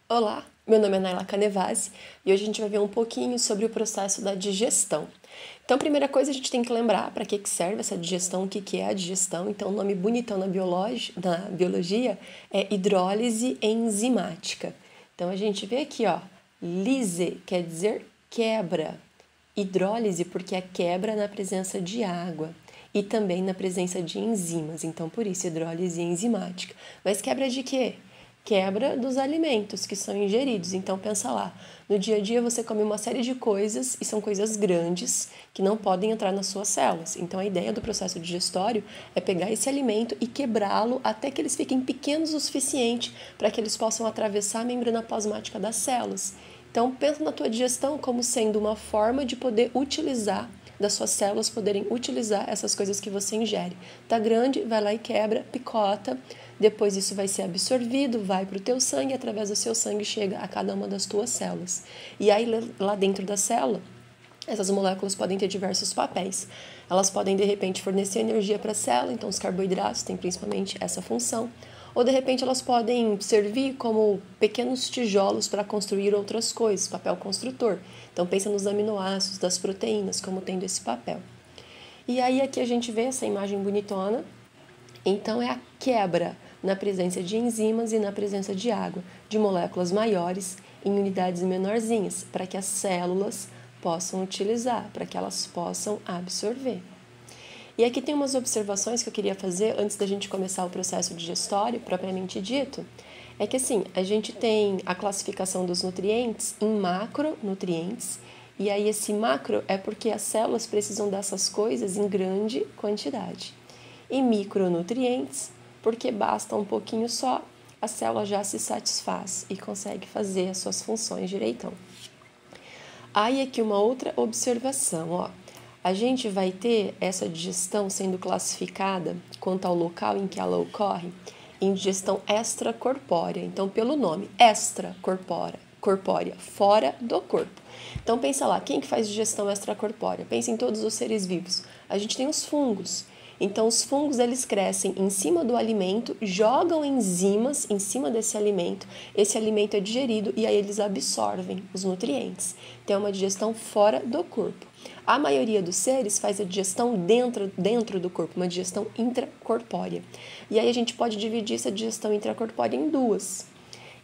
Olá, meu nome é Naila Canevasi e hoje a gente vai ver um pouquinho sobre o processo da digestão. Então, a primeira coisa a gente tem que lembrar para que serve essa digestão, o que é a digestão. Então, o nome bonitão na biologia é hidrólise enzimática. Então, a gente vê aqui, ó, lise quer dizer quebra, hidrólise porque é quebra na presença de água e também na presença de enzimas. Então, por isso, hidrólise enzimática. Mas quebra de quê? Quebra dos alimentos que são ingeridos. Então pensa lá, no dia a dia você come uma série de coisas e são coisas grandes que não podem entrar nas suas células. Então a ideia do processo digestório é pegar esse alimento e quebrá-lo até que eles fiquem pequenos o suficiente para que eles possam atravessar a membrana plasmática das células. Então pensa na tua digestão como sendo uma forma de poder utilizar das suas células poderem utilizar essas coisas que você ingere. Tá grande, vai lá e quebra, picota, depois isso vai ser absorvido, vai para o teu sangue, através do seu sangue chega a cada uma das tuas células. E aí lá dentro da célula, essas moléculas podem ter diversos papéis. Elas podem, de repente, fornecer energia para a célula, então os carboidratos têm principalmente essa função. Ou, de repente, elas podem servir como pequenos tijolos para construir outras coisas, papel construtor. Então, pensa nos aminoácidos, das proteínas, como tendo esse papel. E aí, aqui a gente vê essa imagem bonitona. Então, é a quebra na presença de enzimas e na presença de água, de moléculas maiores em unidades menorzinhas, para que as células possam utilizar, para que elas possam absorver. E aqui tem umas observações que eu queria fazer antes da gente começar o processo digestório, propriamente dito. É que assim, a gente tem a classificação dos nutrientes em macronutrientes, e aí esse macro é porque as células precisam dessas coisas em grande quantidade. E micronutrientes, porque basta um pouquinho só, a célula já se satisfaz e consegue fazer as suas funções direitão. Aí aqui uma outra observação, ó. A gente vai ter essa digestão sendo classificada quanto ao local em que ela ocorre em digestão extracorpórea. Então, pelo nome, extracorpórea, fora do corpo. Então, pensa lá, quem que faz digestão extracorpórea? Pensa em todos os seres vivos. A gente tem os fungos. Então, os fungos, eles crescem em cima do alimento, jogam enzimas em cima desse alimento, esse alimento é digerido e aí eles absorvem os nutrientes. Então, é uma digestão fora do corpo. A maioria dos seres faz a digestão dentro do corpo, uma digestão intracorpórea. E aí a gente pode dividir essa digestão intracorpórea em duas.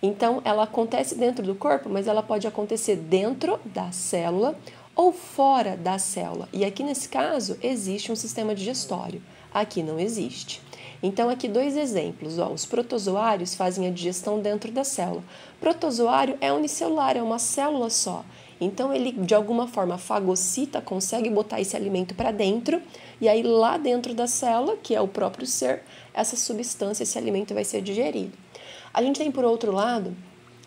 Então, ela acontece dentro do corpo, mas ela pode acontecer dentro da célula ou fora da célula. E aqui nesse caso, existe um sistema digestório. Aqui não existe. Então, aqui dois exemplos. Ó, os protozoários fazem a digestão dentro da célula. Protozoário é unicelular, é uma célula só. Então, ele de alguma forma fagocita, consegue botar esse alimento para dentro, e aí lá dentro da célula, que é o próprio ser, essa substância, esse alimento vai ser digerido. A gente tem, por outro lado,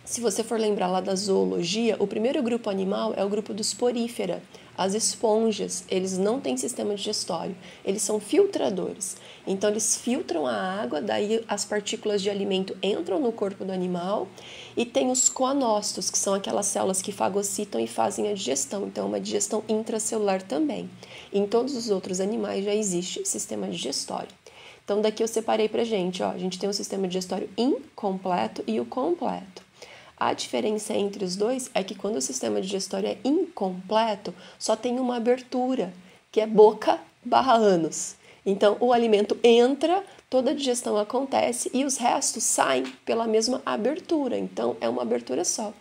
se você for lembrar lá da zoologia, o primeiro grupo animal é o grupo dos porífera. As esponjas, eles não têm sistema digestório, eles são filtradores. Então, eles filtram a água, daí as partículas de alimento entram no corpo do animal. E tem os coanócitos, que são aquelas células que fagocitam e fazem a digestão. Então, é uma digestão intracelular também. Em todos os outros animais já existe sistema digestório. Então, daqui eu separei pra gente, ó, a gente tem o sistema digestório incompleto e o completo. A diferença entre os dois é que quando o sistema digestório é incompleto, só tem uma abertura, que é boca/ânus. Então, o alimento entra, toda a digestão acontece e os restos saem pela mesma abertura. Então, é uma abertura só.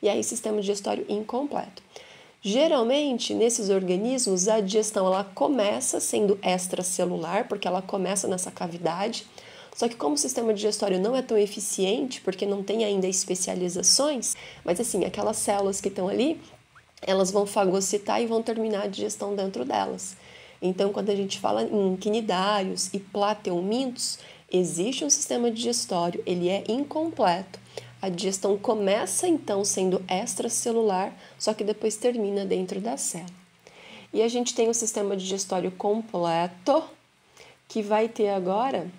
E aí, sistema digestório incompleto. Geralmente, nesses organismos, a digestão ela começa sendo extracelular, porque ela começa nessa cavidade. Só que como o sistema digestório não é tão eficiente, porque não tem ainda especializações, mas assim, aquelas células que estão ali, elas vão fagocitar e vão terminar a digestão dentro delas. Então, quando a gente fala em quinidários e plateumintos, existe um sistema digestório, ele é incompleto. A digestão começa então sendo extracelular, só que depois termina dentro da célula. E a gente tem o sistema digestório completo, que vai ter agora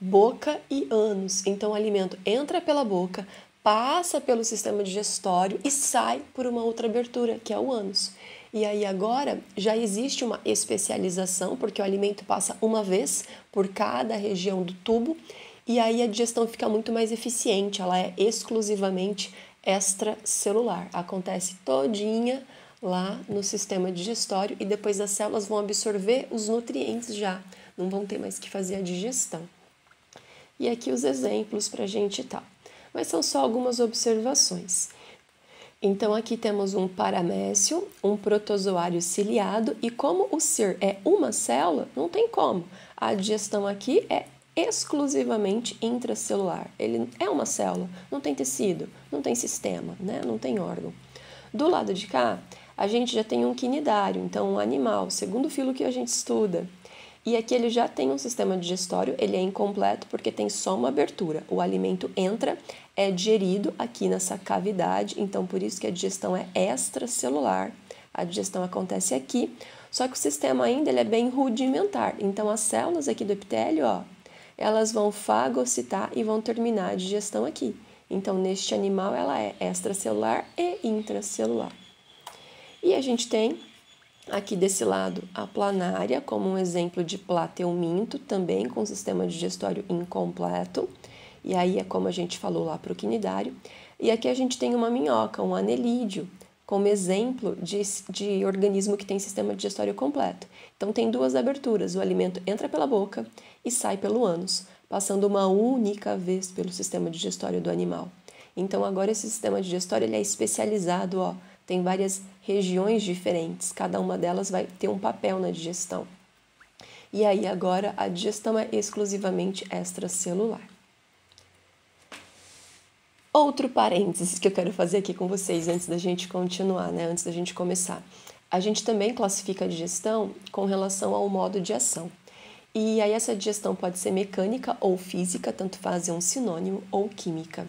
boca e ânus. Então, o alimento entra pela boca, passa pelo sistema digestório e sai por uma outra abertura, que é o ânus. E aí agora já existe uma especialização, porque o alimento passa uma vez por cada região do tubo, E aí a digestão fica muito mais eficiente, ela é exclusivamente extracelular. Acontece todinha lá no sistema digestório e depois as células vão absorver os nutrientes já, não vão ter mais que fazer a digestão. E aqui os exemplos para a gente tá. Mas são só algumas observações. Então aqui temos um paramécio, um protozoário ciliado e como o ser é uma célula, não tem como. A digestão aqui é exclusivamente intracelular. Ele é uma célula, não tem tecido, não tem sistema, né? Não tem órgão. Do lado de cá, a gente já tem um quinidário, então um animal, segundo filo que a gente estuda. E aqui ele já tem um sistema digestório, ele é incompleto porque tem só uma abertura. O alimento entra, é digerido aqui nessa cavidade, então por isso que a digestão é extracelular. A digestão acontece aqui, só que o sistema ainda ele é bem rudimentar. Então as células aqui do epitélio, ó, elas vão fagocitar e vão terminar a digestão aqui. Então neste animal ela é extracelular e intracelular. E a gente tem aqui desse lado a planária, como um exemplo de plateuminto, também com sistema digestório incompleto. E aí é como a gente falou lá para o quinidário. E aqui a gente tem uma minhoca, um anelídeo, como exemplo de organismo que tem sistema digestório completo. Então tem duas aberturas, o alimento entra pela boca e sai pelo ânus, passando uma única vez pelo sistema digestório do animal. Então agora esse sistema digestório ele é especializado, ó, tem várias regiões diferentes, cada uma delas vai ter um papel na digestão. E aí agora a digestão é exclusivamente extracelular. Outro parênteses que eu quero fazer aqui com vocês antes da gente continuar, né? Antes da gente começar. A gente também classifica a digestão com relação ao modo de ação. E aí essa digestão pode ser mecânica ou física, tanto faz, é um sinônimo, ou química.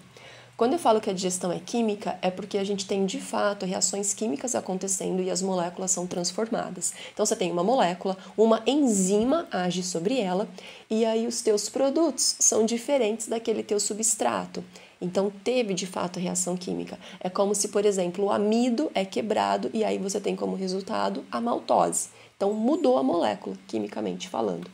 Quando eu falo que a digestão é química, é porque a gente tem, de fato, reações químicas acontecendo e as moléculas são transformadas. Então, você tem uma molécula, uma enzima age sobre ela, e aí os teus produtos são diferentes daquele teu substrato. Então, teve, de fato, reação química. É como se, por exemplo, o amido é quebrado e aí você tem como resultado a maltose. Então, mudou a molécula, quimicamente falando.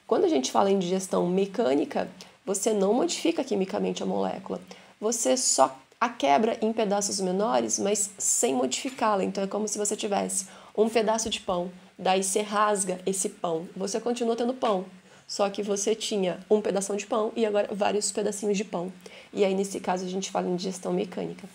Quando a gente fala em digestão mecânica, você não modifica quimicamente a molécula. Você só a quebra em pedaços menores, mas sem modificá-la. Então, é como se você tivesse um pedaço de pão, daí você rasga esse pão. Você continua tendo pão, só que você tinha um pedação de pão e agora vários pedacinhos de pão. E aí, nesse caso, a gente fala em digestão mecânica.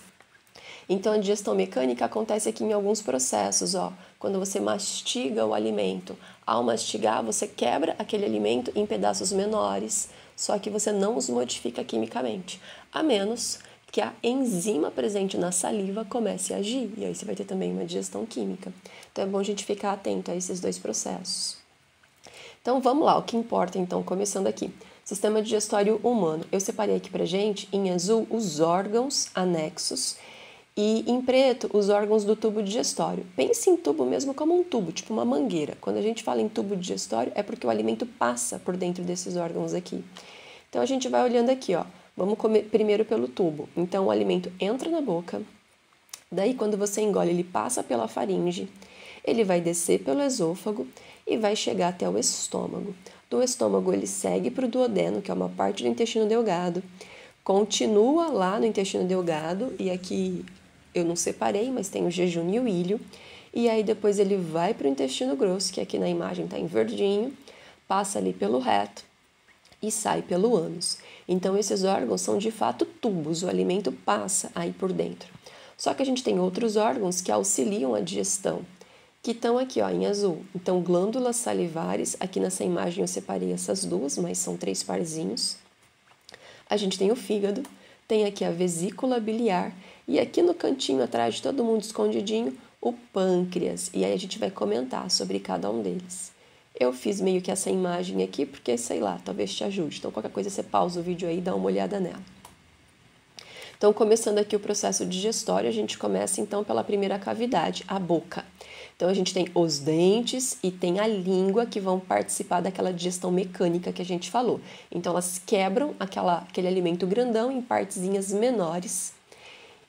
Então, a digestão mecânica acontece aqui em alguns processos, ó. Quando você mastiga o alimento, ao mastigar, você quebra aquele alimento em pedaços menores, só que você não os modifica quimicamente, a menos que a enzima presente na saliva comece a agir, e aí você vai ter também uma digestão química. Então é bom a gente ficar atento a esses dois processos. Então vamos lá, o que importa então, começando aqui. Sistema digestório humano. Eu separei aqui pra gente, em azul, os órgãos anexos, e em preto, os órgãos do tubo digestório. Pense em tubo mesmo como um tubo, tipo uma mangueira. Quando a gente fala em tubo digestório, é porque o alimento passa por dentro desses órgãos aqui. Então, a gente vai olhando aqui, ó. Vamos comer primeiro pelo tubo. Então, o alimento entra na boca. Daí, quando você engole, ele passa pela faringe. Ele vai descer pelo esôfago e vai chegar até o estômago. Do estômago, ele segue para o duodeno, que é uma parte do intestino delgado. Continua lá no intestino delgado, e aqui eu não separei, mas tem o jejum e o ilho. E aí depois ele vai para o intestino grosso, que aqui na imagem está em verdinho, passa ali pelo reto e sai pelo ânus. Então esses órgãos são de fato tubos, o alimento passa aí por dentro. Só que a gente tem outros órgãos que auxiliam a digestão, que estão aqui ó, em azul. Então glândulas salivares, aqui nessa imagem eu separei essas duas, mas são 3 parzinhos. A gente tem o fígado, tem aqui a vesícula biliar e aqui no cantinho atrás de todo mundo escondidinho, o pâncreas. E aí a gente vai comentar sobre cada um deles. Eu fiz meio que essa imagem aqui porque, sei lá, talvez te ajude. Então qualquer coisa você pausa o vídeo aí e dá uma olhada nela. Então começando aqui o processo digestório, a gente começa então pela primeira cavidade, a boca. Então a gente tem os dentes e tem a língua que vão participar daquela digestão mecânica que a gente falou. Então elas quebram aquele alimento grandão em partezinhas menores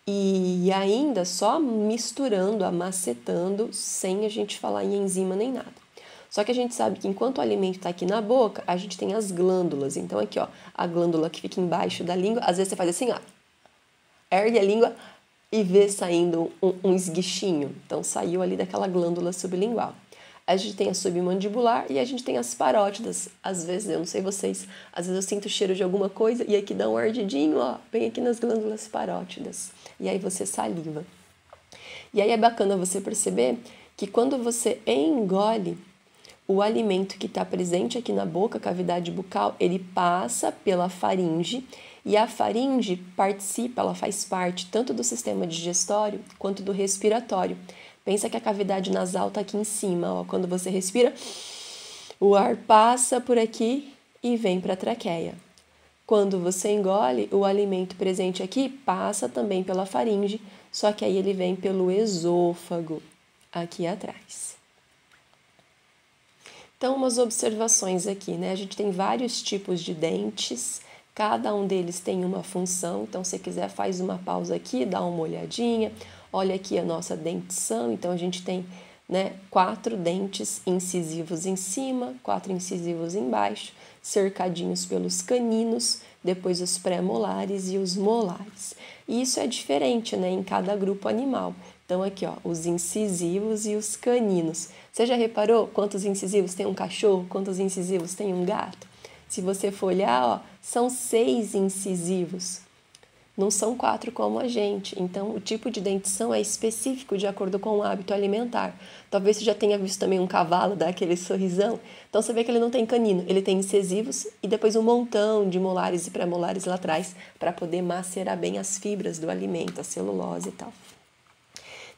e ainda só misturando, amacetando, sem a gente falar em enzima nem nada. Só que a gente sabe que enquanto o alimento está aqui na boca, a gente tem as glândulas. Então aqui, ó, a glândula que fica embaixo da língua, às vezes você faz assim, ó, ergue a língua e vê saindo um esguichinho. Então saiu ali daquela glândula sublingual. A gente tem a submandibular e a gente tem as parótidas. Às vezes, eu não sei vocês, às vezes eu sinto o cheiro de alguma coisa e aqui dá um ardidinho, ó, bem aqui nas glândulas parótidas. E aí você saliva. E aí é bacana você perceber que quando você engole, o alimento que está presente aqui na boca, a cavidade bucal, ele passa pela faringe e a faringe participa, ela faz parte tanto do sistema digestório quanto do respiratório. Pensa que a cavidade nasal está aqui em cima, ó. Quando você respira, o ar passa por aqui e vem para a traqueia. Quando você engole, o alimento presente aqui passa também pela faringe, só que aí ele vem pelo esôfago, aqui atrás. Então, umas observações aqui, né? A gente tem vários tipos de dentes, cada um deles tem uma função, então se quiser faz uma pausa aqui, dá uma olhadinha. Olha aqui a nossa dentição, então a gente tem, né, 4 dentes incisivos em cima, 4 incisivos embaixo, cercadinhos pelos caninos, depois os pré-molares e os molares. E isso é diferente, né, em cada grupo animal. Então aqui, ó, os incisivos e os caninos. Você já reparou quantos incisivos tem um cachorro, quantos incisivos tem um gato? Se você for olhar, ó, são 6 incisivos. Não são 4 como a gente, então o tipo de dentição é específico de acordo com o hábito alimentar. Talvez você já tenha visto também um cavalo dar aquele sorrisão, então você vê que ele não tem canino, ele tem incisivos e depois um montão de molares e pré-molares lá atrás para poder macerar bem as fibras do alimento, a celulose e tal.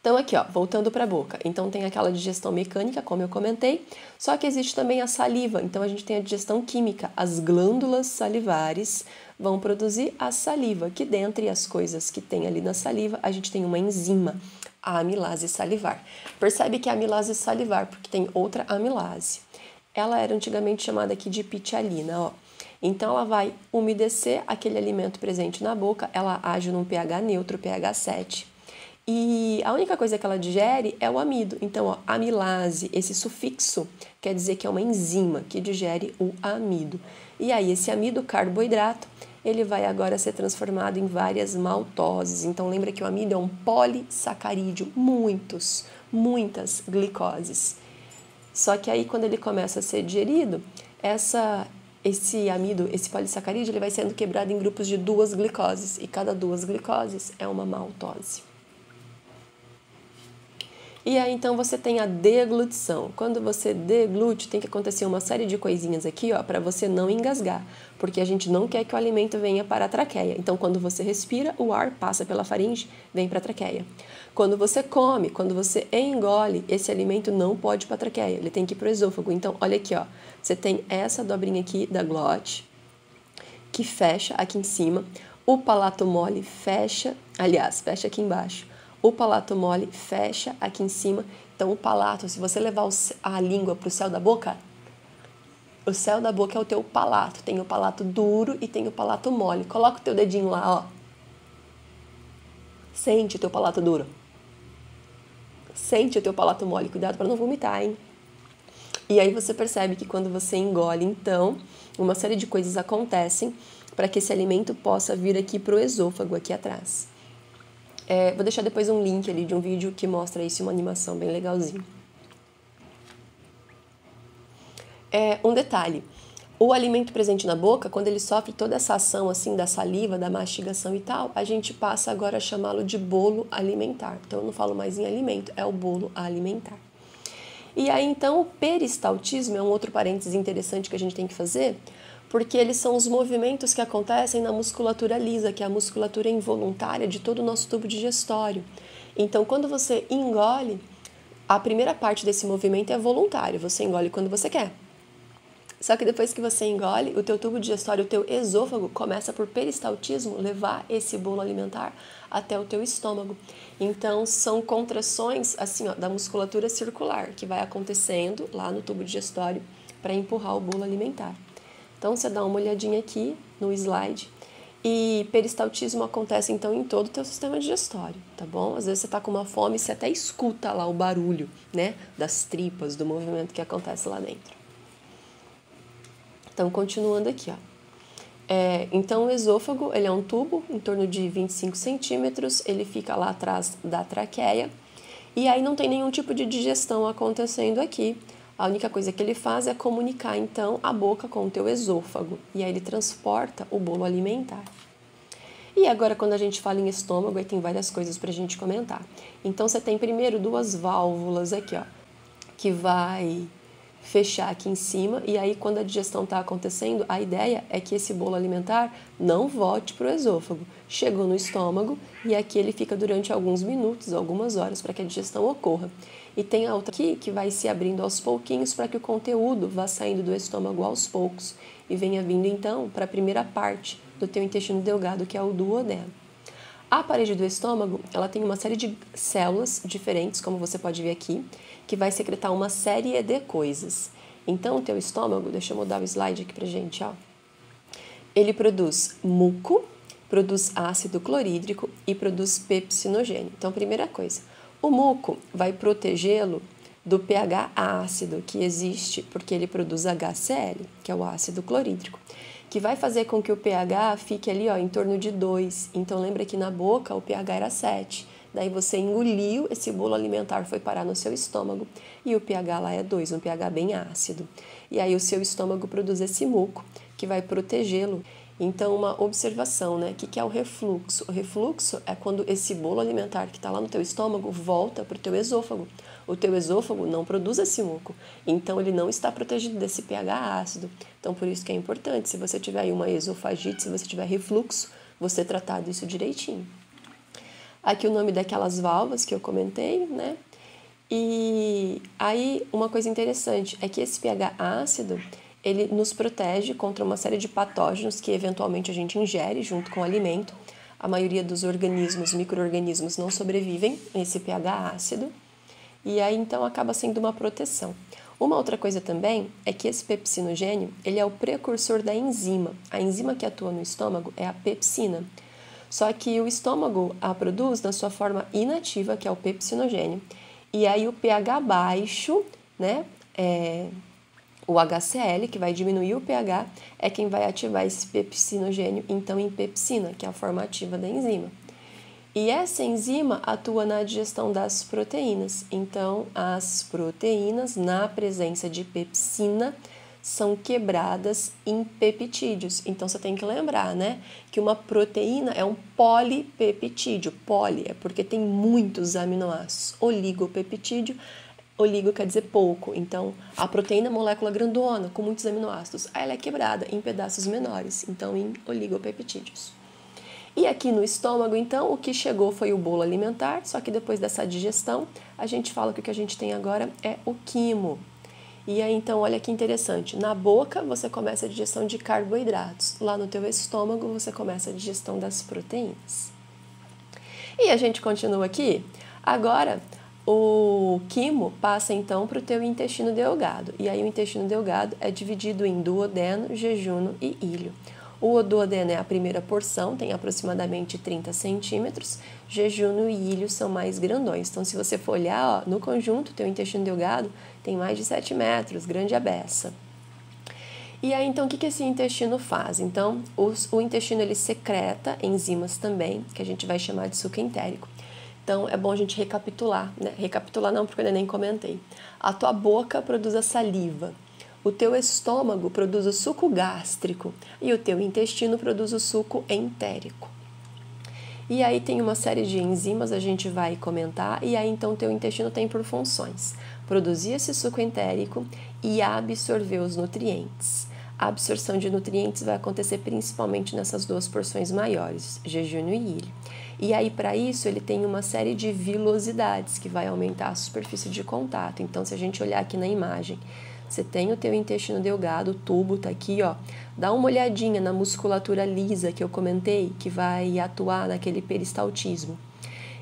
Então aqui, ó, voltando para a boca, então tem aquela digestão mecânica, como eu comentei, só que existe também a saliva, então a gente tem a digestão química, as glândulas salivares vão produzir a saliva, que dentre as coisas que tem ali na saliva, a gente tem uma enzima, a amilase salivar. Percebe que é a amilase salivar, porque tem outra amilase. Ela era antigamente chamada aqui de pitialina, ó. Então ela vai umedecer aquele alimento presente na boca, ela age num pH neutro, pH 7. E a única coisa que ela digere é o amido. Então, ó, amilase, esse sufixo quer dizer que é uma enzima que digere o amido. E aí, esse amido, carboidrato, ele vai agora ser transformado em várias maltoses. Então, lembra que o amido é um polissacarídeo, muitas glicoses. Só que aí, quando ele começa a ser digerido, esse amido, esse polissacarídeo, ele vai sendo quebrado em grupos de 2 glicoses. E cada 2 glicoses é uma maltose. E aí, então, você tem a deglutição. Quando você deglute, tem que acontecer uma série de coisinhas aqui, ó, para você não engasgar, porque a gente não quer que o alimento venha para a traqueia. Então, quando você respira, o ar passa pela faringe, vem para a traqueia. Quando você come, quando você engole, esse alimento não pode ir para a traqueia, ele tem que ir para o esôfago. Então, olha aqui, ó, você tem essa dobrinha aqui da glote, que fecha aqui em cima, o palato mole fecha, aliás, fecha aqui embaixo. O palato mole fecha aqui em cima. Então, o palato, se você levar a língua para o céu da boca, o céu da boca é o teu palato. Tem o palato duro e tem o palato mole. Coloca o teu dedinho lá, ó. Sente o teu palato duro. Sente o teu palato mole. Cuidado para não vomitar, hein? E aí você percebe que quando você engole, então, uma série de coisas acontecem para que esse alimento possa vir aqui para o esôfago, aqui atrás. Vou deixar depois um link ali de um vídeo que mostra isso, uma animação bem legalzinho. Um detalhe, o alimento presente na boca, quando ele sofre toda essa ação assim da saliva, da mastigação e tal, a gente passa agora a chamá-lo de bolo alimentar. Então eu não falo mais em alimento, é o bolo alimentar. E aí então o peristaltismo é um outro parênteses interessante que a gente tem que fazer, porque eles são os movimentos que acontecem na musculatura lisa, que é a musculatura involuntária de todo o nosso tubo digestório. Então, quando você engole, a primeira parte desse movimento é voluntário, você engole quando você quer. Só que depois que você engole, o teu tubo digestório, o teu esôfago, começa por peristaltismo levar esse bolo alimentar até o teu estômago. Então, são contrações assim, ó, da musculatura circular que vai acontecendo lá no tubo digestório para empurrar o bolo alimentar. Então, você dá uma olhadinha aqui no slide E peristaltismo acontece, então, em todo o teu sistema digestório, tá bom? Às vezes você tá com uma fome e você até escuta lá o barulho, né? Das tripas, do movimento que acontece lá dentro. Então, continuando aqui, ó. Então, o esôfago, ele é um tubo em torno de 25 centímetros, ele fica lá atrás da traqueia, e aí não tem nenhum tipo de digestão acontecendo aqui. A única coisa que ele faz é comunicar, então, a boca com o teu esôfago, e aí ele transporta o bolo alimentar. E agora, quando a gente fala em estômago, aí tem várias coisas pra gente comentar. Então, você tem primeiro duas válvulas aqui, ó, que vai fechar aqui em cima, e aí quando a digestão está acontecendo, a ideia é que esse bolo alimentar não volte para o esôfago. Chegou no estômago e aqui ele fica durante alguns minutos, algumas horas, para que a digestão ocorra. E tem a outra aqui que vai se abrindo aos pouquinhos para que o conteúdo vá saindo do estômago aos poucos e venha vindo então para a primeira parte do teu intestino delgado, que é o duodeno. A parede do estômago, ela tem uma série de células diferentes, como você pode ver aqui, que vai secretar uma série de coisas. Então, o teu estômago, deixa eu mudar o slide aqui pra gente, ó. Ele produz muco, produz ácido clorídrico e produz pepsinogênio. Então, primeira coisa, o muco vai protegê-lo do pH ácido que existe porque ele produz HCl, que é o ácido clorídrico, que vai fazer com que o pH fique ali, ó, em torno de 2. Então, lembra que na boca o pH era 7. Daí você engoliu, esse bolo alimentar foi parar no seu estômago e o pH lá é 2, um pH bem ácido. E aí o seu estômago produz esse muco que vai protegê-lo. Então, uma observação, né? O que é o refluxo? O refluxo é quando esse bolo alimentar que está lá no teu estômago volta para o teu esôfago. O teu esôfago não produz esse muco, então ele não está protegido desse pH ácido. Então, por isso que é importante, se você tiver aí uma esofagite, se você tiver refluxo, você tratar disso direitinho. Aqui o nome daquelas válvulas que eu comentei, né? E aí, uma coisa interessante é que esse pH ácido, ele nos protege contra uma série de patógenos que eventualmente a gente ingere junto com o alimento. A maioria dos organismos, micro-organismos, não sobrevivem a esse pH ácido. E aí, então, acaba sendo uma proteção. Uma outra coisa também é que esse pepsinogênio, ele é o precursor da enzima. A enzima que atua no estômago é a pepsina. Só que o estômago a produz na sua forma inativa, que é o pepsinogênio. E aí o pH baixo, né, o HCl, que vai diminuir o pH, é quem vai ativar esse pepsinogênio, então, em pepsina, que é a forma ativa da enzima. E essa enzima atua na digestão das proteínas. Então, as proteínas, na presença de pepsina, são quebradas em peptídeos. Então, você tem que lembrar, né, que uma proteína é um polipeptídeo. Poli é porque tem muitos aminoácidos. Oligopeptídeo, oligo quer dizer pouco. Então, a proteína é molécula grandona, com muitos aminoácidos. Aí ela é quebrada em pedaços menores, então em oligopeptídeos. E aqui no estômago, então, o que chegou foi o bolo alimentar, só que depois dessa digestão, a gente fala que o que a gente tem agora é o quimo. E aí, então, olha que interessante, na boca você começa a digestão de carboidratos, lá no teu estômago você começa a digestão das proteínas. E a gente continua aqui, agora o quimo passa então para o teu intestino delgado, e aí o intestino delgado é dividido em duodeno, jejunum e íleo. O duodeno é a primeira porção, tem aproximadamente 30 centímetros, jejunum e íleo são mais grandões. Então, se você for olhar, ó, no conjunto, teu intestino delgado tem mais de 7 metros, grande a beça. E aí, então, o que esse intestino faz? Então, o intestino, ele secreta enzimas também, que a gente vai chamar de suco entérico. Então, é bom a gente recapitular, né? Recapitular não, porque eu nem comentei. A tua boca produz a saliva. O teu estômago produz o suco gástrico e o teu intestino produz o suco entérico. E aí tem uma série de enzimas, a gente vai comentar, e aí então o teu intestino tem por funções produzir esse suco entérico e absorver os nutrientes. A absorção de nutrientes vai acontecer principalmente nessas duas porções maiores, jejunum e íleo. E aí, para isso, ele tem uma série de vilosidades que vai aumentar a superfície de contato. Então, se a gente olhar aqui na imagem, você tem o teu intestino delgado, o tubo tá aqui, ó. Dá uma olhadinha na musculatura lisa que eu comentei, que vai atuar naquele peristaltismo.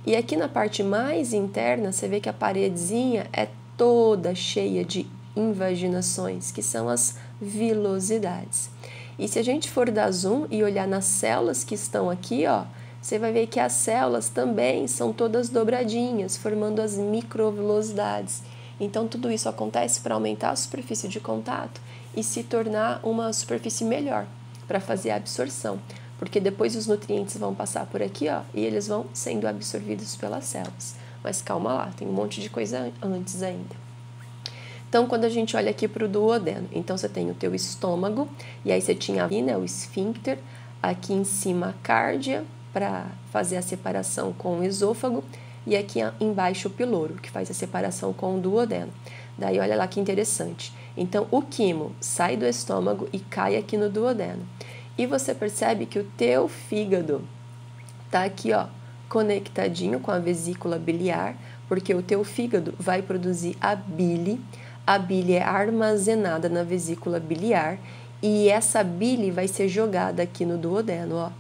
E aqui na parte mais interna, você vê que a paredezinha é toda cheia de invaginações, que são as vilosidades. E se a gente for dar zoom e olhar nas células que estão aqui, ó, você vai ver que as células também são todas dobradinhas, formando as microvilosidades. Então, tudo isso acontece para aumentar a superfície de contato e se tornar uma superfície melhor para fazer a absorção. Porque depois os nutrientes vão passar por aqui, ó, e eles vão sendo absorvidos pelas células. Mas calma lá, tem um monte de coisa antes ainda. Então, quando a gente olha aqui para o duodeno, então você tem o teu estômago, e aí você tinha aqui, né, o esfíncter, aqui em cima a cárdia, para fazer a separação com o esôfago, e aqui embaixo o piloro, que faz a separação com o duodeno. Daí, olha lá que interessante. Então, o quimo sai do estômago e cai aqui no duodeno. E você percebe que o teu fígado tá aqui, ó, conectadinho com a vesícula biliar, porque o teu fígado vai produzir a bile. A bile é armazenada na vesícula biliar e essa bile vai ser jogada aqui no duodeno, ó.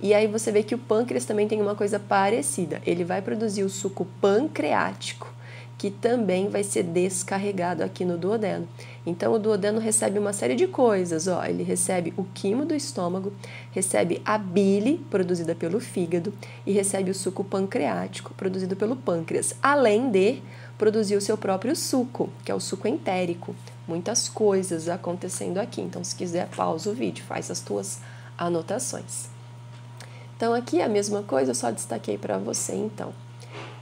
E aí você vê que o pâncreas também tem uma coisa parecida. Ele vai produzir o suco pancreático, que também vai ser descarregado aqui no duodeno. Então, o duodeno recebe uma série de coisas, ó. Ele recebe o quimo do estômago, recebe a bile, produzida pelo fígado, e recebe o suco pancreático, produzido pelo pâncreas, além de produzir o seu próprio suco, que é o suco entérico. Muitas coisas acontecendo aqui. Então, se quiser, pausa o vídeo, faz as tuas anotações. Então, aqui a mesma coisa, eu só destaquei para você, então.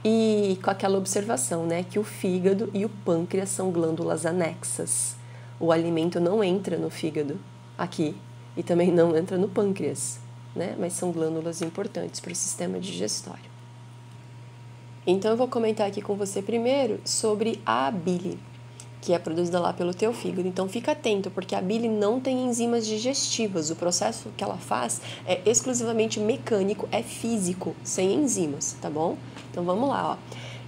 E com aquela observação, né, que o fígado e o pâncreas são glândulas anexas. O alimento não entra no fígado, aqui, e também não entra no pâncreas, né, mas são glândulas importantes para o sistema digestório. Então, eu vou comentar aqui com você primeiro sobre a bile, que é produzida lá pelo teu fígado. Então, fica atento, porque a bile não tem enzimas digestivas. O processo que ela faz é exclusivamente mecânico, é físico, sem enzimas, tá bom? Então, vamos lá, ó.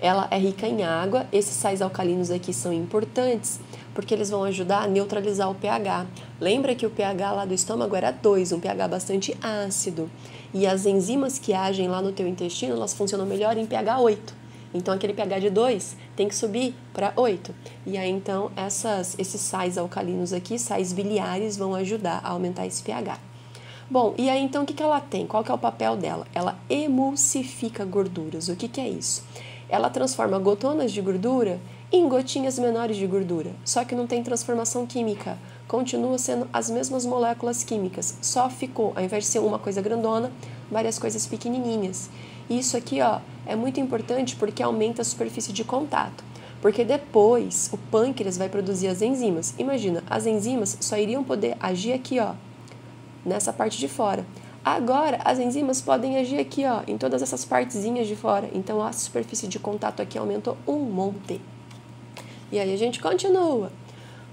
Ela é rica em água. Esses sais alcalinos aqui são importantes, porque eles vão ajudar a neutralizar o pH. Lembra que o pH lá do estômago era 2, um pH bastante ácido. E as enzimas que agem lá no teu intestino, elas funcionam melhor em pH 8. Então, aquele pH de 2 tem que subir para 8. E aí, então, esses sais alcalinos aqui, sais biliares, vão ajudar a aumentar esse pH. Bom, e aí, então, o que ela tem? Qual que é o papel dela? Ela emulsifica gorduras. O que é isso? Ela transforma gotonas de gordura em gotinhas menores de gordura, só que não tem transformação química. Continua sendo as mesmas moléculas químicas, só ficou, ao invés de ser uma coisa grandona, várias coisas pequenininhas. E isso aqui, ó, é muito importante porque aumenta a superfície de contato. Porque depois o pâncreas vai produzir as enzimas. Imagina, as enzimas só iriam poder agir aqui, ó, nessa parte de fora. Agora, as enzimas podem agir aqui, ó, em todas essas partezinhas de fora. Então, a superfície de contato aqui aumentou um monte. E aí a gente continua.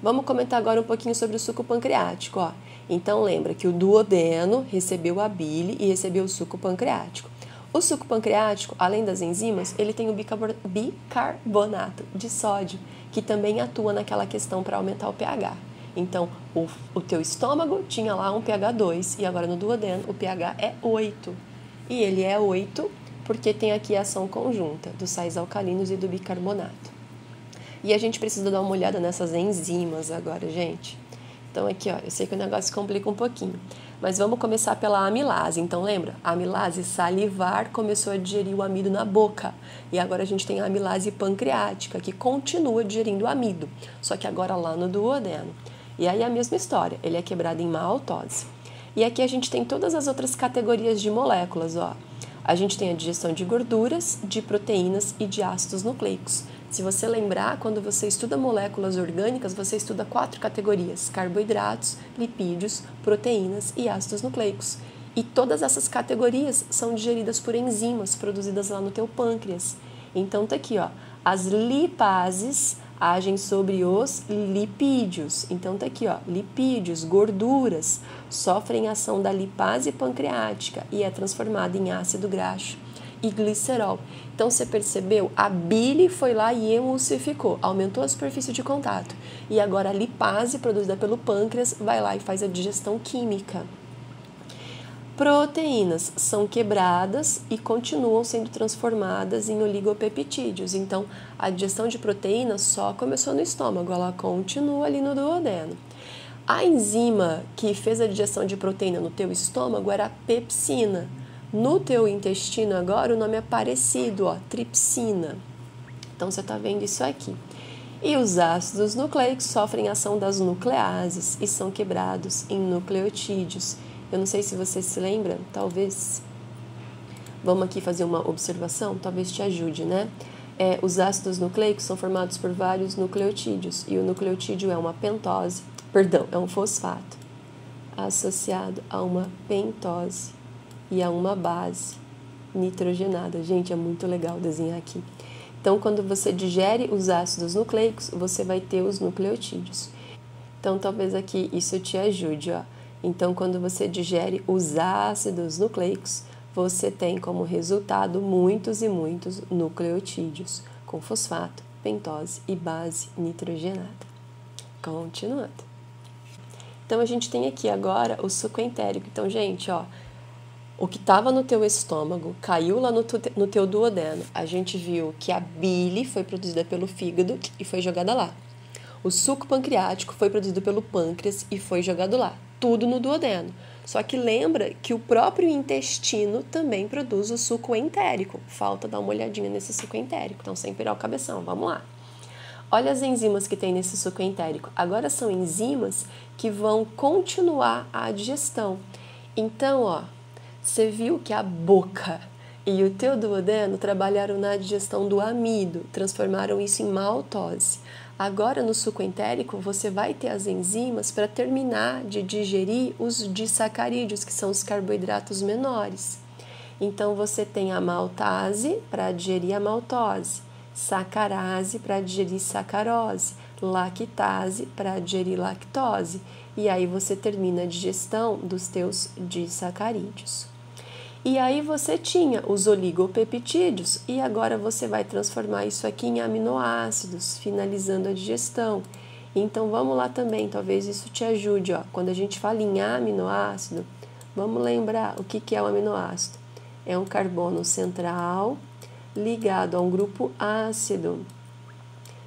Vamos comentar agora um pouquinho sobre o suco pancreático, ó. Então, lembra que o duodeno recebeu a bile e recebeu o suco pancreático. O suco pancreático, além das enzimas, ele tem o bicarbonato de sódio, que também atua naquela questão para aumentar o pH. Então, o teu estômago tinha lá um pH 2 e agora no duodeno o pH é 8. E ele é 8 porque tem aqui a ação conjunta dos sais alcalinos e do bicarbonato. E a gente precisa dar uma olhada nessas enzimas agora, gente. Então, aqui, ó, eu sei que o negócio complica um pouquinho. Mas vamos começar pela amilase. Então, lembra? A amilase salivar começou a digerir o amido na boca. E agora a gente tem a amilase pancreática, que continua digerindo o amido, só que agora lá no duodeno. E aí a mesma história, ele é quebrado em maltose. E aqui a gente tem todas as outras categorias de moléculas, ó. A gente tem a digestão de gorduras, de proteínas e de ácidos nucleicos. Se você lembrar, quando você estuda moléculas orgânicas, você estuda 4 categorias: carboidratos, lipídios, proteínas e ácidos nucleicos. E todas essas categorias são digeridas por enzimas produzidas lá no teu pâncreas. Então tá aqui, ó, as lipases agem sobre os lipídios. Então tá aqui, ó, lipídios, gorduras, sofrem ação da lipase pancreática e é transformada em ácido graxo e glicerol. Então, você percebeu? A bile foi lá e emulsificou, aumentou a superfície de contato. E agora a lipase, produzida pelo pâncreas, vai lá e faz a digestão química. Proteínas são quebradas e continuam sendo transformadas em oligopeptídeos. Então, a digestão de proteínas só começou no estômago, ela continua ali no duodeno. A enzima que fez a digestão de proteína no teu estômago era a pepsina. No teu intestino agora o nome é parecido, ó, tripsina. Então você está vendo isso aqui. E os ácidos nucleicos sofrem ação das nucleases e são quebrados em nucleotídeos. Eu não sei se você se lembra, talvez. Vamos aqui fazer uma observação, talvez te ajude, né? Os ácidos nucleicos são formados por vários nucleotídeos e o nucleotídeo é uma pentose, é um fosfato associado a uma pentose e a uma base nitrogenada. Gente, é muito legal desenhar aqui. Então, quando você digere os ácidos nucleicos, você vai ter os nucleotídeos. Então, talvez aqui isso te ajude, ó. Então, quando você digere os ácidos nucleicos, você tem como resultado muitos e muitos nucleotídeos, com fosfato, pentose e base nitrogenada. Continuando. Então, a gente tem aqui agora o suco entérico. Então, gente, ó, o que estava no teu estômago caiu lá no teu duodeno. A gente viu que a bile foi produzida pelo fígado e foi jogada lá. O suco pancreático foi produzido pelo pâncreas e foi jogado lá. Tudo no duodeno. Só que lembra que o próprio intestino também produz o suco entérico. Falta dar uma olhadinha nesse suco entérico. Então, sem pirar o cabeção, vamos lá. Olha as enzimas que tem nesse suco entérico. Agora são enzimas que vão continuar a digestão. Então, ó, você viu que a boca e o teu duodeno trabalharam na digestão do amido, transformaram isso em maltose. Agora, no suco entérico, você vai ter as enzimas para terminar de digerir os disacarídeos, que são os carboidratos menores. Então, você tem a maltase para digerir a maltose, sacarase para digerir sacarose, lactase para digerir lactose. E aí você termina a digestão dos teus disacarídeos. E aí você tinha os oligopeptídeos e agora você vai transformar isso aqui em aminoácidos, finalizando a digestão. Então vamos lá também, talvez isso te ajude, ó. Quando a gente fala em aminoácido, vamos lembrar o que é o aminoácido. É um carbono central ligado a um grupo ácido,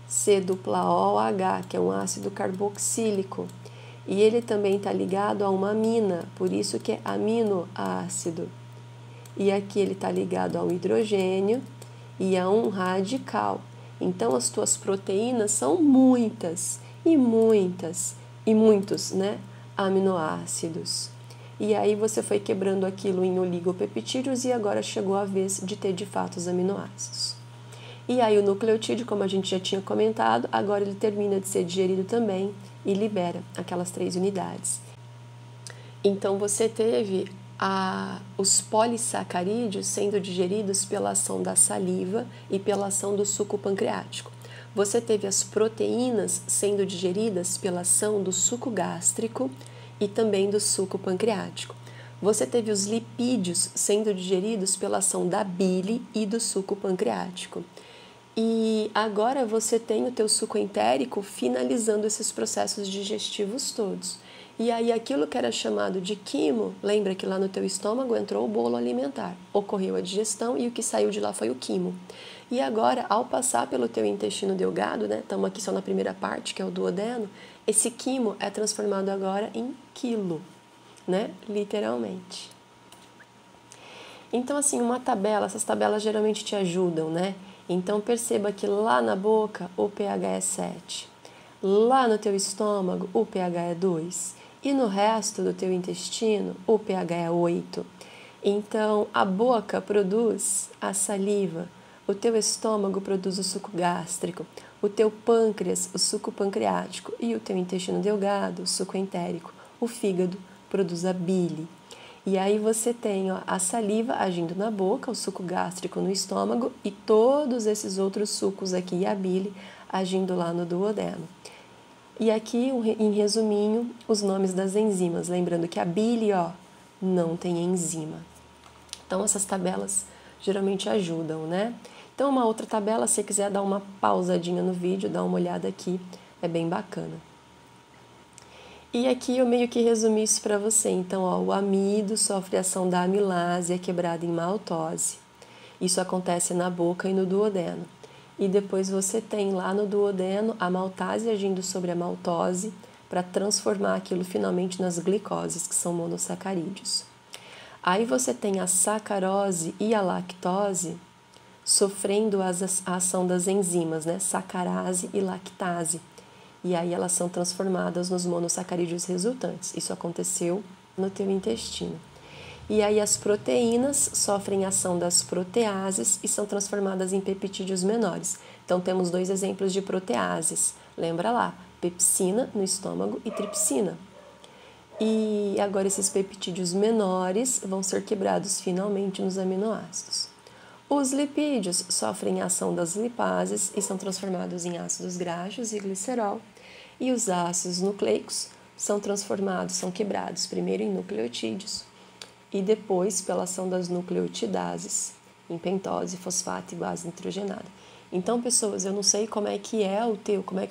C-OH, que é um ácido carboxílico. E ele também está ligado a uma amina, por isso que é aminoácido. E aqui ele está ligado ao hidrogênio e a um radical. Então, as tuas proteínas são muitas, muitos, né? Aminoácidos. E aí você foi quebrando aquilo em oligopeptídeos e agora chegou a vez de ter, de fato, os aminoácidos. E aí o nucleotídeo, como a gente já tinha comentado, agora ele termina de ser digerido também e libera aquelas 3 unidades. Então, você teve os polissacarídeos sendo digeridos pela ação da saliva e pela ação do suco pancreático. Você teve as proteínas sendo digeridas pela ação do suco gástrico e também do suco pancreático. Você teve os lipídios sendo digeridos pela ação da bile e do suco pancreático. E agora você tem o teu suco entérico finalizando esses processos digestivos todos. E aí aquilo que era chamado de quimo, lembra que lá no teu estômago entrou o bolo alimentar, ocorreu a digestão e o que saiu de lá foi o quimo. E agora, ao passar pelo teu intestino delgado, né, estamos aqui só na primeira parte, que é o duodeno, esse quimo é transformado agora em quilo, né, literalmente. Então, assim, uma tabela, essas tabelas geralmente te ajudam, né? Então, perceba que lá na boca o pH é 7, lá no teu estômago o pH é 2 e no resto do teu intestino o pH é 8. Então, a boca produz a saliva, o teu estômago produz o suco gástrico, o teu pâncreas, o suco pancreático e o teu intestino delgado, o suco entérico, o fígado produz a bile. E aí você tem, ó, a saliva agindo na boca, o suco gástrico no estômago e todos esses outros sucos aqui e a bile agindo lá no duodeno. E aqui, em resuminho, os nomes das enzimas. Lembrando que a bile, ó, não tem enzima. Então, essas tabelas geralmente ajudam, né? Então, uma outra tabela, se você quiser dar uma pausadinha no vídeo, dá uma olhada aqui, é bem bacana. E aqui eu meio que resumi isso para você. Então, ó, o amido sofre ação da amilase, é quebrado em maltose. Isso acontece na boca e no duodeno. E depois você tem lá no duodeno a maltase agindo sobre a maltose, para transformar aquilo finalmente nas glicoses, que são monossacarídeos. Aí você tem a sacarose e a lactose sofrendo a ação das enzimas, né? Sacarase e lactase. E aí elas são transformadas nos monossacarídeos resultantes. Isso aconteceu no teu intestino. E aí as proteínas sofrem a ação das proteases e são transformadas em peptídeos menores. Então temos 2 exemplos de proteases. Lembra lá, pepsina no estômago e tripsina. E agora esses peptídeos menores vão ser quebrados finalmente nos aminoácidos. Os lipídios sofrem a ação das lipases e são transformados em ácidos graxos e glicerol. E os ácidos nucleicos são quebrados primeiro em nucleotídeos e depois pela ação das nucleotidases em pentose, fosfato e base nitrogenada. Então, pessoas, eu não sei como é que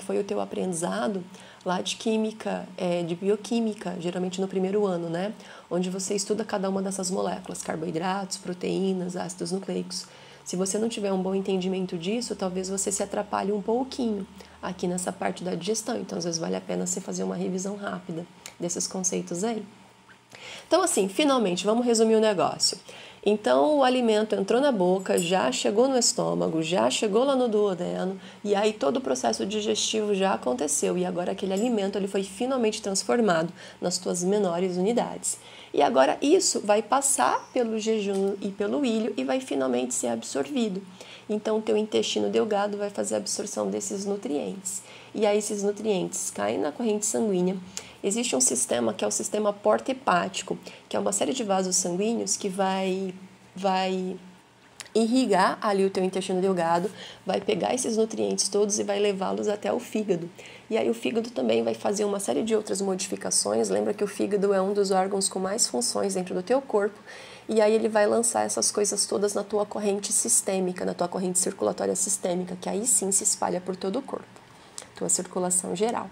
foi o teu aprendizado lá de química, de bioquímica, geralmente no primeiro ano, né? Onde você estuda cada uma dessas moléculas, carboidratos, proteínas, ácidos nucleicos. Se você não tiver um bom entendimento disso, talvez você se atrapalhe um pouquinho aqui nessa parte da digestão. Então, às vezes vale a pena você fazer uma revisão rápida desses conceitos aí. Então, assim, finalmente, vamos resumir o negócio. Então, o alimento entrou na boca, já chegou no estômago, já chegou lá no duodeno, e aí todo o processo digestivo já aconteceu, e agora aquele alimento ele foi finalmente transformado nas tuas menores unidades. E agora isso vai passar pelo jejum e pelo ilho e vai finalmente ser absorvido. Então, o teu intestino delgado vai fazer a absorção desses nutrientes. E aí, esses nutrientes caem na corrente sanguínea. Existe um sistema que é o sistema porta-hepático, que é uma série de vasos sanguíneos que vai irrigar ali o teu intestino delgado, vai pegar esses nutrientes todos e vai levá-los até o fígado. E aí o fígado também vai fazer uma série de outras modificações. Lembra que o fígado é um dos órgãos com mais funções dentro do teu corpo. E aí ele vai lançar essas coisas todas na tua corrente sistêmica, na tua corrente circulatória sistêmica, que aí sim se espalha por todo o corpo, tua circulação geral.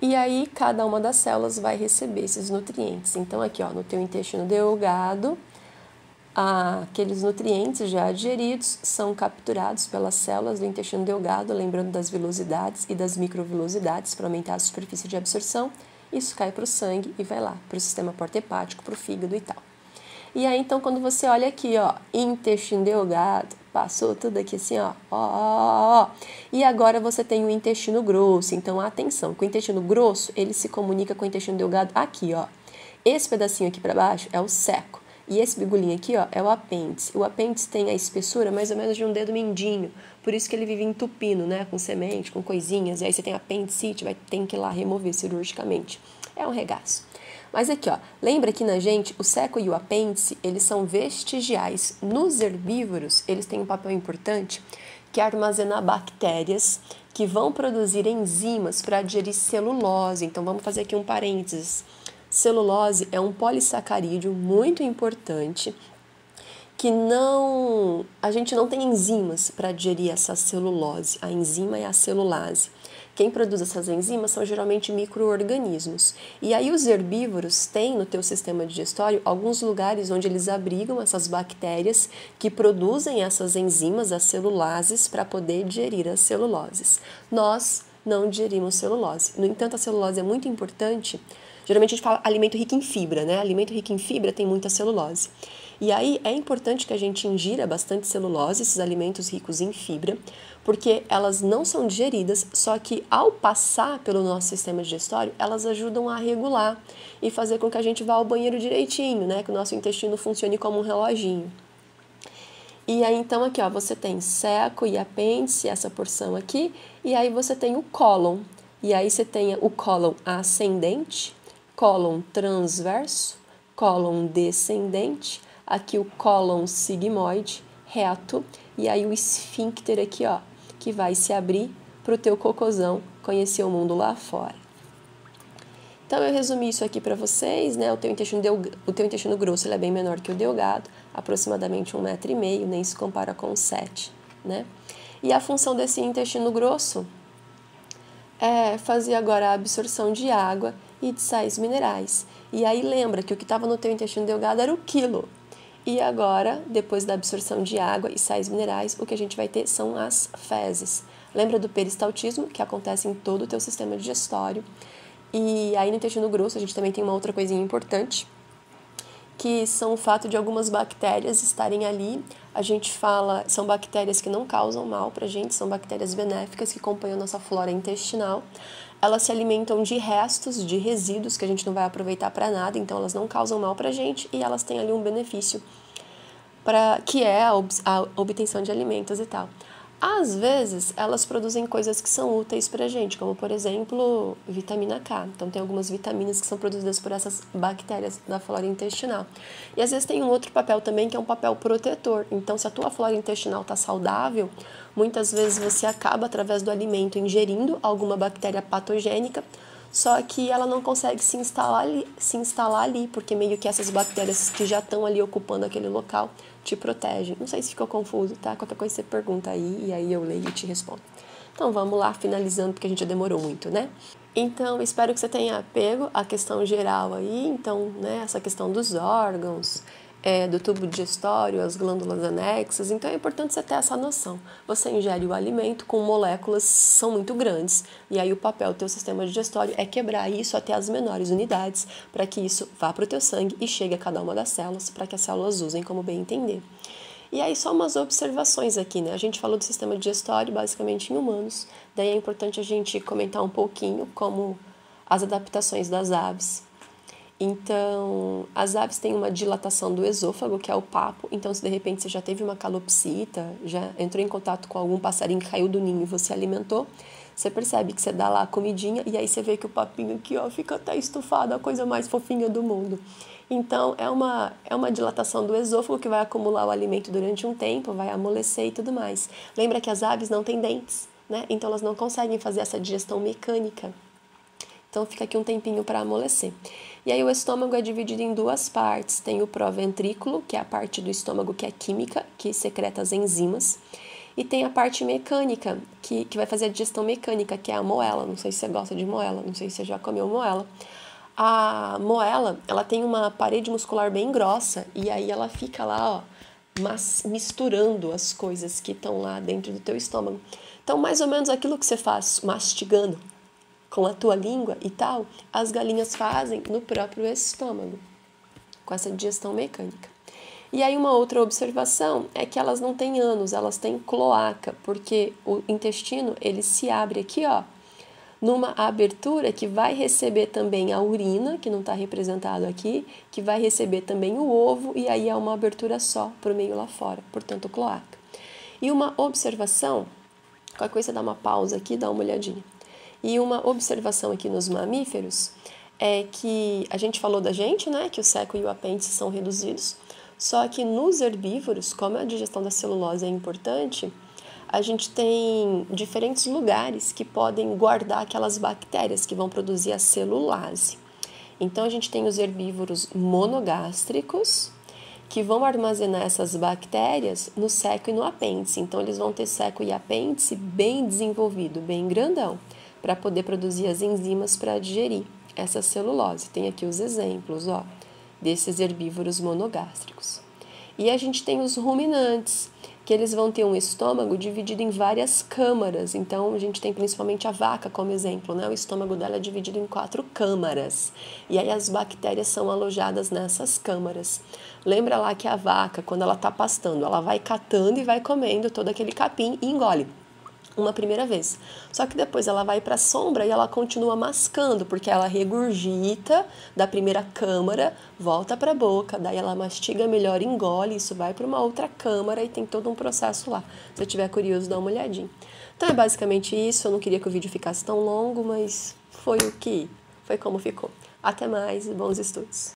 E aí cada uma das células vai receber esses nutrientes. Então aqui, ó, no teu intestino delgado, aqueles nutrientes já digeridos são capturados pelas células do intestino delgado, lembrando das vilosidades e das microvilosidades para aumentar a superfície de absorção. Isso cai para o sangue e vai lá para o sistema porta-hepático, para o fígado e tal. E aí, então, quando você olha aqui, ó, intestino delgado, passou tudo aqui assim, ó. E agora você tem o intestino grosso. Então, atenção, que o intestino grosso, ele se comunica com o intestino delgado aqui, ó. Esse pedacinho aqui para baixo é o seco. E esse bigolinho aqui, ó, é o apêndice. O apêndice tem a espessura mais ou menos de um dedo mindinho. Por isso que ele vive entupindo, né, com semente, com coisinhas. E aí você tem apendicite, tem que ir lá remover cirurgicamente. É um regaço. Mas aqui, ó, lembra que na gente, o seco e o apêndice, eles são vestigiais. Nos herbívoros, eles têm um papel importante, que é armazenar bactérias que vão produzir enzimas para digerir celulose. Então, vamos fazer aqui um parênteses. Celulose é um polissacarídeo muito importante, que a gente não tem enzimas para digerir essa celulose. A enzima é a celulase. Quem produz essas enzimas são geralmente micro-organismos. E aí os herbívoros têm no teu sistema digestório alguns lugares onde eles abrigam essas bactérias que produzem essas enzimas, as celulases, para poder digerir as celuloses. Nós não digerimos celulose. No entanto, a celulose é muito importante. Geralmente a gente fala alimento rico em fibra, né? Alimento rico em fibra tem muita celulose. E aí é importante que a gente ingira bastante celulose, esses alimentos ricos em fibra, porque elas não são digeridas, só que ao passar pelo nosso sistema digestório, elas ajudam a regular e fazer com que a gente vá ao banheiro direitinho, né? Que o nosso intestino funcione como um reloginho. E aí, então, aqui, ó, você tem seco e apêndice, essa porção aqui, e aí você tem o cólon. E aí você tem o cólon ascendente, cólon transverso, cólon descendente, aqui o cólon sigmoide, reto, e aí o esfíncter aqui, ó, que vai se abrir para o teu cocôzão conhecer o mundo lá fora. Então, eu resumi isso aqui para vocês, né? O teu intestino grosso ele é bem menor que o delgado, aproximadamente 1,5 m, nem se compara com o 7, né? E a função desse intestino grosso é fazer agora a absorção de água e de sais minerais. E aí lembra que o que estava no teu intestino delgado era o quilo. E agora, depois da absorção de água e sais minerais, o que a gente vai ter são as fezes. Lembra do peristaltismo, que acontece em todo o teu sistema digestório. E aí no intestino grosso a gente também tem uma outra coisinha importante, que são o fato de algumas bactérias estarem ali. A gente fala, são bactérias que não causam mal pra gente, são bactérias benéficas que compõem a nossa flora intestinal. Elas se alimentam de restos, de resíduos que a gente não vai aproveitar para nada, então elas não causam mal pra gente e elas têm ali um benefício, que é a obtenção de alimentos e tal. Às vezes, elas produzem coisas que são úteis para a gente, como, por exemplo, vitamina K. Então, tem algumas vitaminas que são produzidas por essas bactérias da flora intestinal. E, às vezes, tem um outro papel também, que é um papel protetor. Então, se a tua flora intestinal está saudável, muitas vezes você acaba, através do alimento, ingerindo alguma bactéria patogênica, só que ela não consegue se instalar ali, porque meio que essas bactérias que já estão ali ocupando aquele local te protegem. Não sei se ficou confuso, tá? Qualquer coisa você pergunta aí, e aí eu leio e te respondo. Então vamos lá, finalizando, porque a gente já demorou muito, né? Então, espero que você tenha pego a questão geral aí, então, né, essa questão dos órgãos, do tubo digestório, as glândulas anexas, então é importante você ter essa noção. Você ingere o alimento com moléculas que são muito grandes, e aí o papel do teu sistema digestório é quebrar isso até as menores unidades, para que isso vá para o teu sangue e chegue a cada uma das células, para que as células usem como bem entender. E aí só umas observações aqui, né? A gente falou do sistema digestório basicamente em humanos, daí é importante a gente comentar um pouquinho como as adaptações das aves. Então, as aves têm uma dilatação do esôfago, que é o papo. Então, se de repente você já teve uma calopsita, já entrou em contato com algum passarinho que caiu do ninho e você alimentou, você percebe que você dá lá a comidinha e aí você vê que o papinho aqui, ó, fica até estufado, a coisa mais fofinha do mundo. Então, é uma dilatação do esôfago que vai acumular o alimento durante um tempo, vai amolecer e tudo mais. Lembra que as aves não têm dentes, né? Então, elas não conseguem fazer essa digestão mecânica. Então, fica aqui um tempinho para amolecer. E aí, o estômago é dividido em duas partes. Tem o proventrículo, que é a parte do estômago que é química, que secreta as enzimas. E tem a parte mecânica, que vai fazer a digestão mecânica, que é a moela. Não sei se você gosta de moela, não sei se você já comeu moela. A moela, ela tem uma parede muscular bem grossa, e aí ela fica lá, ó, misturando as coisas que estão lá dentro do teu estômago. Então, mais ou menos aquilo que você faz mastigando com a tua língua e tal, as galinhas fazem no próprio estômago, com essa digestão mecânica. E aí uma outra observação é que elas não têm ânus, elas têm cloaca, porque o intestino, ele se abre aqui, ó, numa abertura que vai receber também a urina, que não está representado aqui, que vai receber também o ovo, e aí é uma abertura só para o meio lá fora, portanto cloaca. E uma observação, qualquer coisa dá uma pausa aqui, dá uma olhadinha. E uma observação aqui nos mamíferos é que a gente falou da gente, né, que o seco e o apêndice são reduzidos, só que nos herbívoros, como a digestão da celulose é importante, a gente tem diferentes lugares que podem guardar aquelas bactérias que vão produzir a celulase. Então, a gente tem os herbívoros monogástricos, que vão armazenar essas bactérias no seco e no apêndice. Então, eles vão ter seco e apêndice bem desenvolvido, bem grandão, para poder produzir as enzimas para digerir essa celulose. Tem aqui os exemplos, ó, desses herbívoros monogástricos. E a gente tem os ruminantes, que eles vão ter um estômago dividido em várias câmaras. Então, a gente tem principalmente a vaca como exemplo, né? O estômago dela é dividido em 4 câmaras. E aí as bactérias são alojadas nessas câmaras. Lembra lá que a vaca, quando ela está pastando, ela vai catando e vai comendo todo aquele capim e engole uma primeira vez. Só que depois ela vai para a sombra e ela continua mascando, porque ela regurgita da primeira câmara, volta para a boca, daí ela mastiga melhor, engole, isso vai para uma outra câmara e tem todo um processo lá. Se você tiver curioso, dá uma olhadinha. Então é basicamente isso, eu não queria que o vídeo ficasse tão longo, mas foi como ficou. Até mais e bons estudos!